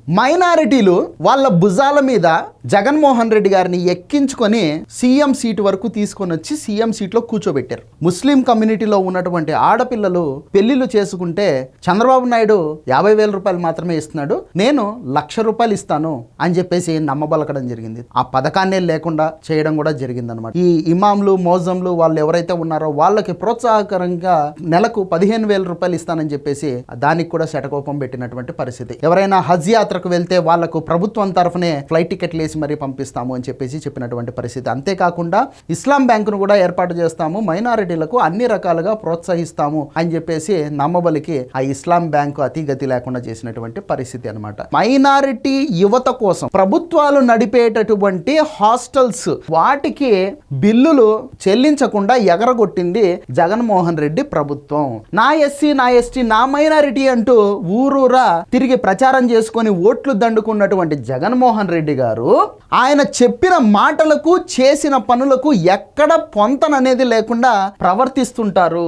మైనారిటీలు వాళ్ళ భుజాల మీద జగన్మోహన్ రెడ్డి గారిని ఎక్కించుకొని సీఎం సీటు వరకు తీసుకొని వచ్చి సీఎం సీట్లో కూర్చోబెట్టారు. ముస్లిం కమ్యూనిటీలో ఉన్నటువంటి ఆడపిల్లలు పెళ్లిళ్ళు చేసుకుంటే చంద్రబాబు నాయుడు 50,000 రూపాయలు మాత్రమే ఇస్తున్నాడు, నేను 1,00,000 రూపాయలు ఇస్తాను అని చెప్పేసి నమ్మబలకడం జరిగింది. ఆ పథకాన్నే లేకుండా చేయడం కూడా జరిగిందనమాట. ఈ ఇమాంలు మోజంలు వాళ్ళు ఎవరైతే ఉన్నారో వాళ్ళకి ప్రోత్సాహకరంగా నెలకు 15,000 రూపాయలు ఇస్తానని చెప్పేసి దానికి కూడా శటకోపం పెట్టినటువంటి పరిస్థితి. ఎవరైనా హజ్ యాత్రకు వెళ్తే వాళ్లకు ప్రభుత్వం తరఫునే ఫ్లైట్ టికెట్లు వేసి మరీ పంపిస్తాము అని చెప్పేసి చెప్పినటువంటి పరిస్థితి. అంతేకాకుండా ఇస్లాం బ్యాంకును కూడా ఏర్పాటు చేస్తాము, మైనారిటీలకు అన్ని రకాలుగా ప్రోత్సహిస్తాము అని చెప్పేసి నమ్మబలికి ఆ ఇస్లాం బ్యాంకు అతిగతి లేకుండా చేసినటువంటి పరిస్థితి అనమాట. మైనారిటీ యువత కోసం ప్రభుత్వాలు నడిపేటటువంటి హాస్టల్స్ వాటికి బిల్లులు చెల్లించకుండా ఎగరగొట్టింది జగన్మోహన్ రెడ్డి ప్రభుత్వం. నా ఎస్సీ నా ఎస్టీ నా మైనారిటీ అంటూ ఊరూరా తిరిగి ప్రచారం చేసుకొని ఓట్లు దండుకున్నటువంటి జగన్మోహన్ రెడ్డి గారు ఆయన చెప్పిన మాటలకు చేసిన పనులకు ఎక్కడ పొంతననేది లేకుండా ప్రవర్తిస్తుంటారు.